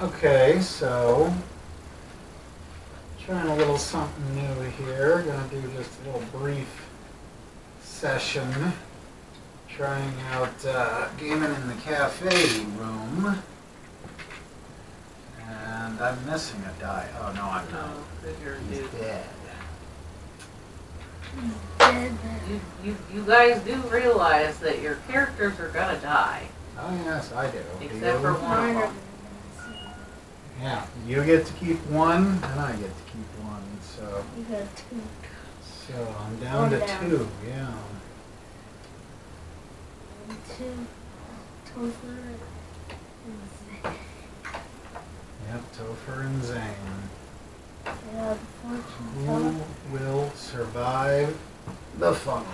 Okay, so trying a little something new here. Gonna do just a little brief session. Trying out gaming in the cafe room. And I'm missing a die. Oh no, I'm not. He's dead. You guys do realize that your characters are gonna die. Oh yes, I do. Except for one of them. Yeah, you get to keep one, and I get to keep one. So You got two. So I'm down to two. Yeah. Two. Topher and Zane. Yep, Topher and Zane. Yeah, the fortune Who teller. will survive the funnel?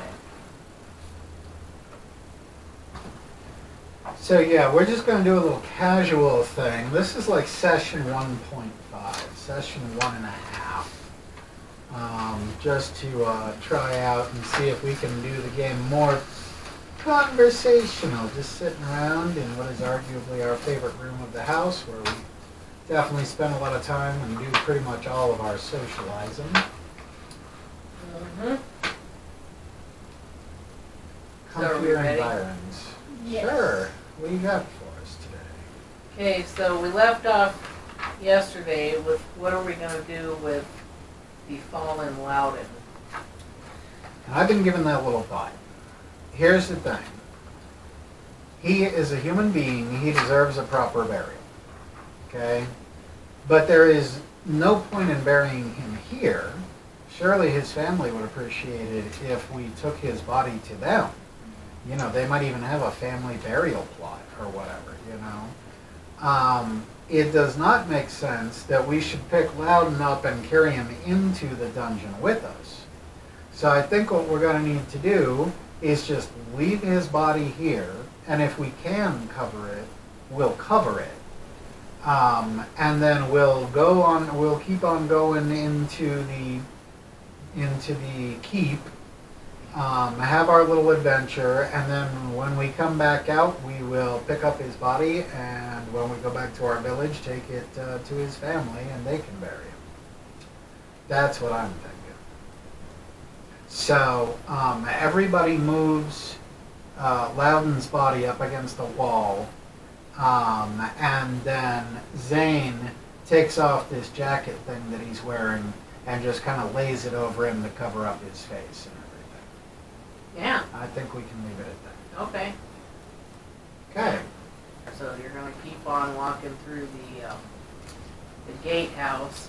So yeah, we're just going to do a little casual thing. This is like session 1.5, session 1.5. Just to try out and see if we can do the game more conversational, just sitting around in what is arguably our favorite room of the house, where we definitely spend a lot of time and do pretty much all of our socializing. Mm-hmm. So are we Comfier ready? environs. Yes. Sure. What do you got for us today? Okay, so we left off yesterday with what are we gonna do with the fallen Loudon? And I've been given that little thought. Here's the thing. He is a human being. He deserves a proper burial. Okay? But there is no point in burying him here. Surely his family would appreciate it if we took his body to them. You know, they might even have a family burial plot or whatever, you know. It does not make sense that we should pick Loudon up and carry him into the dungeon with us. So I think what we're going to need to do is just leave his body here, and if we can cover it, we'll cover it. And then we'll keep on going into the keep, have our little adventure, and then when we come back out, we will pick up his body, and when we go back to our village, take it to his family, and they can bury him. That's what I'm thinking. So everybody moves Loudon's body up against the wall, and then Zane takes off this jacket thing that he's wearing and just kind of lays it over him to cover up his face and everything. Yeah. I think we can leave it at that. Okay. Okay. So you're gonna keep on walking through the gatehouse,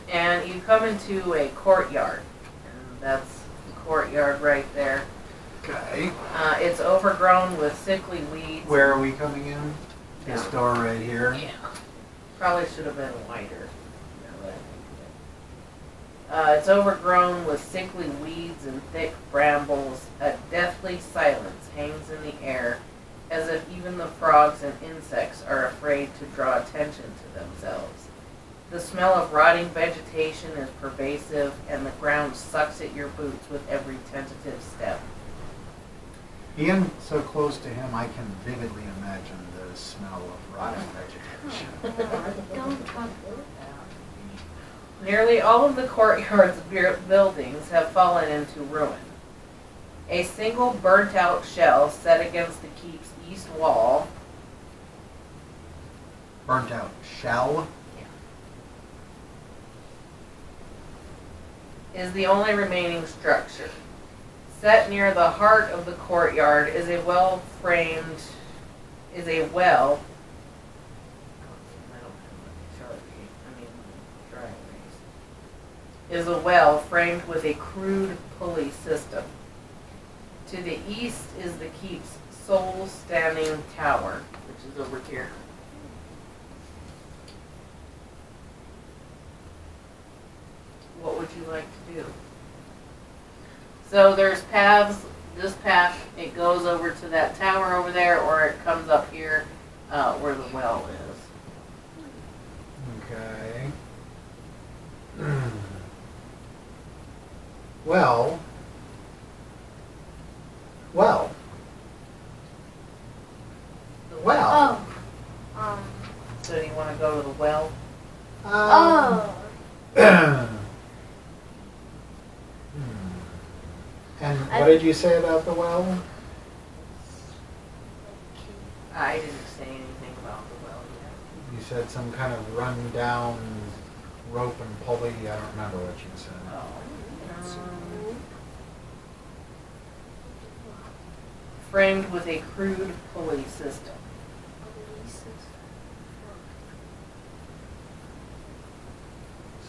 and you come into a courtyard, and that's the courtyard right there. Okay. It's overgrown with sickly weeds. Where are we coming in? This Yeah. door right here. Yeah. Probably should have been wider. It's overgrown with sickly weeds and thick brambles. A deathly silence hangs in the air, as if even the frogs and insects are afraid to draw attention to themselves. The smell of rotting vegetation is pervasive, and the ground sucks at your boots with every tentative step. Being so close to him, I can vividly imagine the smell of rotting vegetation. Don't talk about that. Nearly all of the courtyard's buildings have fallen into ruin. A single burnt-out shell set against the keep's east wall Burnt out shell. is the only remaining structure. Set near the heart of the courtyard is a well. Is a well framed with a crude pulley system. To the east is the keep's sole standing tower, which is over here. What would you like to do? So there's paths. This path, it goes over to that tower over there, or it comes up here where the well is. Okay. Well. Oh. go to the well? Oh. And what did you say about the well? I didn't say anything about the well yet. You said some kind of run-down rope and pulley. I don't remember what you said. Framed with a crude pulley system.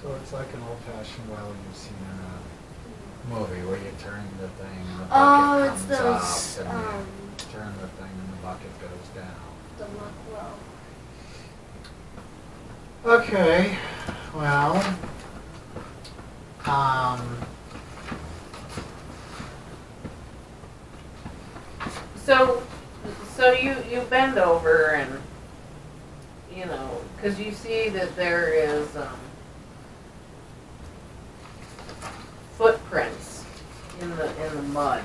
So it's like an old-fashioned well you've seen in a movie where you turn the thing and the Oh, bucket it's comes those, up and you turn the thing and the bucket goes down. the luck well. Okay, well, So you bend over and, you know, because you see that there is footprints in the mud.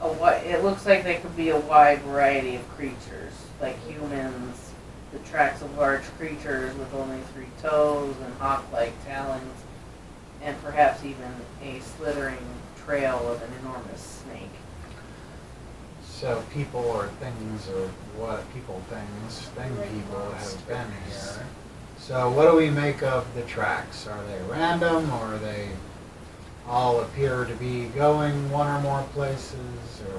It looks like they could be a wide variety of creatures, like humans, the tracks of large creatures with only 3 toes and hawk-like talons, and perhaps even a slithering trail of an enormous snake. so people or things or what people things, thing people have been here. So what do we make of the tracks? Are they random or they all appear to be going one or more places or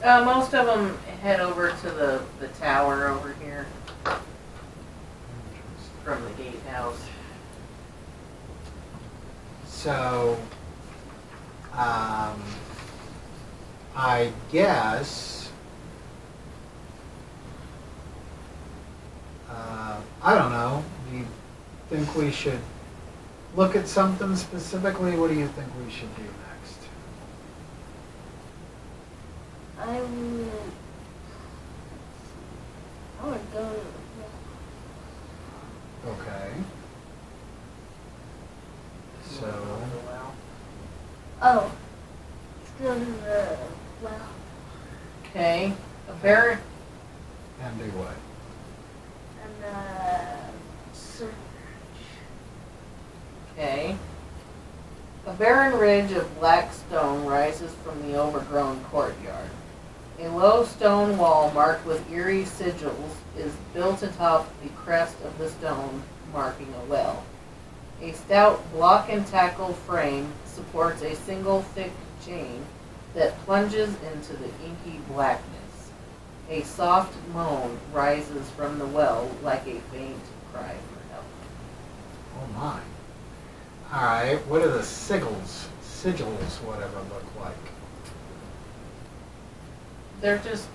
what? Most of them head over to the tower over here from the gatehouse. So, I guess, I don't know. Do you think we should look at something specifically? What do you think we should do next? I would go to Okay. So, oh, let's go to the well. Okay, a barren, and do what? And search. okay. A barren ridge of black stone rises from the overgrown courtyard. A low stone wall marked with eerie sigils is built atop the crest of the stone, marking a well. A stout block and tackle frame supports a single thick chain that plunges into the inky blackness. A soft moan rises from the well like a faint cry for help. Oh my. Alright, what do the sigils, whatever, look like? They're just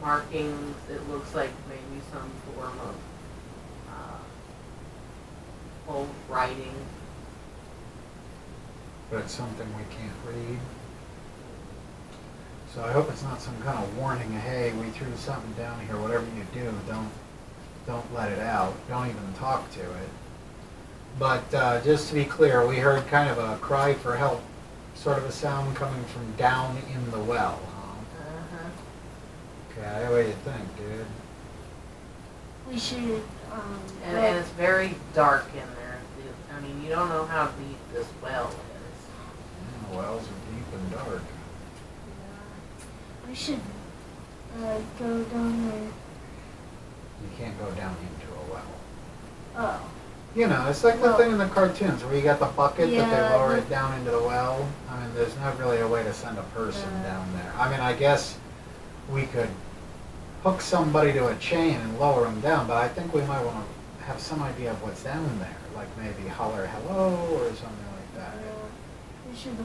markings. It looks like maybe some form of old writing. But it's something we can't read. So I hope it's not some kind of warning, hey, we threw something down here, whatever you do, don't let it out. Don't even talk to it. But just to be clear, we heard kind of a cry for help, sort of a sound coming from down in the well, huh? Okay, what do you think, dude? We should, And it's very dark in there. I mean, you don't know how deep this well is. Yeah, wells are deep and dark. we should go down there. You can't go down into a well. Oh. You know, it's like the thing in the cartoons where you got the bucket that Yeah, they lower it down into the well. I mean, there's not really a way to send a person down there. I mean, I guess we could hook somebody to a chain and lower them down, but I think we might want to have some idea of what's down there, like maybe holler hello or something like that. We should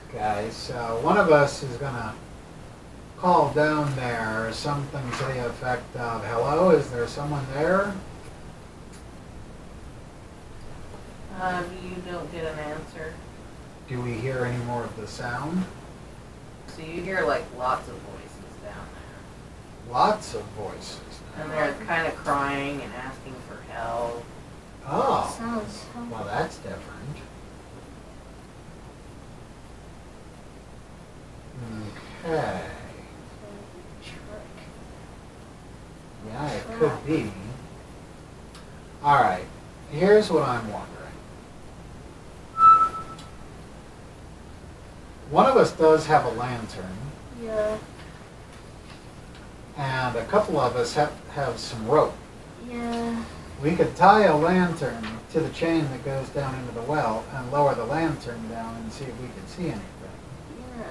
Okay, so one of us is going to call down there something to the effect of, hello, is there someone there? You don't get an answer. Do we hear any more of the sound? So you hear like lots of voices down there. Lots of voices. And they're kind of crying and asking for help. Oh, Sounds well that's different. Okay. Trick. Yeah, it could be. All right. Here's what I'm wondering. One of us does have a lantern, Yeah. and a couple of us have some rope. Yeah. We could tie a lantern to the chain that goes down into the well and lower the lantern down and see if we could see anything. Yeah.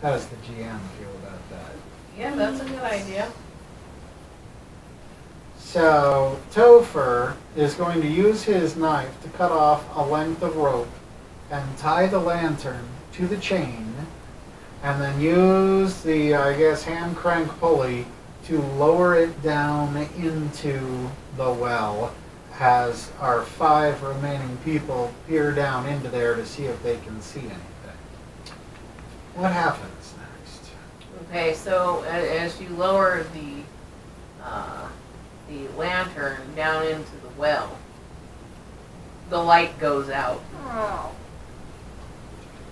How does the GM feel about that? Yeah, that's a good idea. So Topher is going to use his knife to cut off a length of rope and tie the lantern to the chain, and then use the, I guess, hand crank pulley to lower it down into the well as our 5 remaining people peer down into there to see if they can see anything. What happens next? Okay, so as you lower the lantern down into the well, the light goes out. Oh.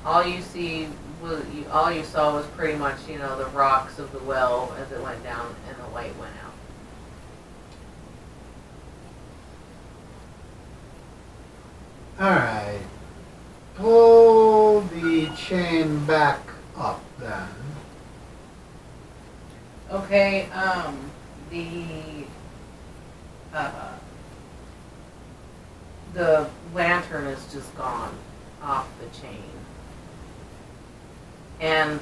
All you saw was pretty much, the rocks of the well as it went down, and the light went out. All right. Pull the chain back up then. Okay, the lantern is just gone off the chain. And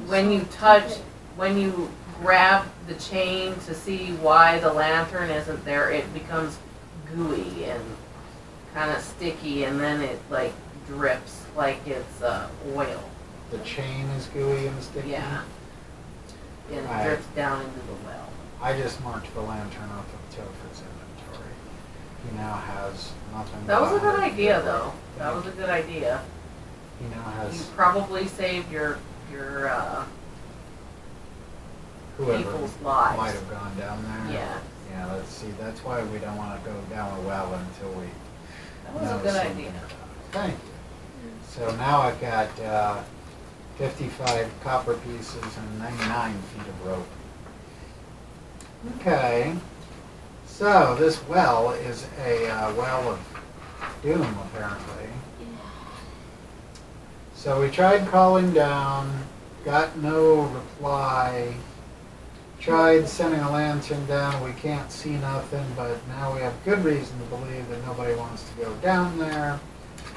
when you grab the chain to see why the lantern isn't there, it becomes gooey and kind of sticky, and then it like drips like it's oil. The chain is gooey and sticky. Yeah. And it Right. drips down into the well. I just marked the lantern off of Topher's inventory. He now has nothing. That was a but good it. idea, though. That was a good idea. He now You has probably saved your whoever people's might lives. have gone down there. Yeah, Yeah, let's see. That's why we don't want to go down a well until we that was a know good something idea. about it. Thank you. So now I've got 55 copper pieces and 99 feet of rope. Okay. So this well is a well of doom, apparently. So we tried calling down, got no reply. Tried sending a lantern down, we can't see nothing, but now we have good reason to believe that nobody wants to go down there.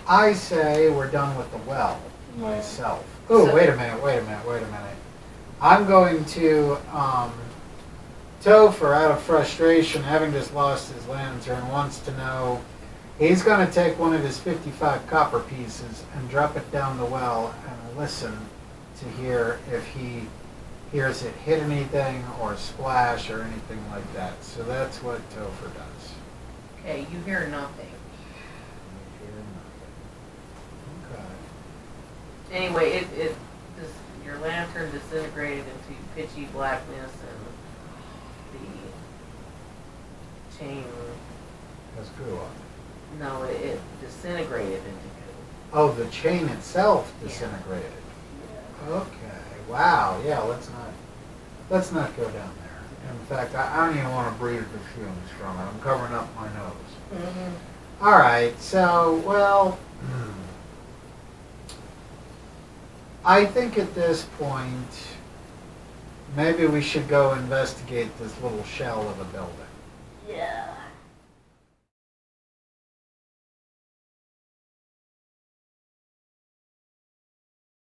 I say we're done with the well, myself. Oh, So- wait a minute. I'm going to, Topher, out of frustration, having just lost his lantern, wants to know, he's going to take one of his 55 copper pieces and drop it down the well and listen to hear if he hears it hit anything or splash or anything like that. So that's what Topher does. Okay, you hear nothing. Okay. Anyway, your lantern disintegrated into pitchy blackness, and the chain. Has goo on it. No, it disintegrated into goo. Oh, the chain itself Yeah. disintegrated. Okay. Wow. Yeah. Let's not go down there. In fact, I don't even want to breathe the fumes from it. I'm covering up my nose. Mm-hmm. All right. So, well, I think at this point, maybe we should go investigate this little shell of a building. Yeah.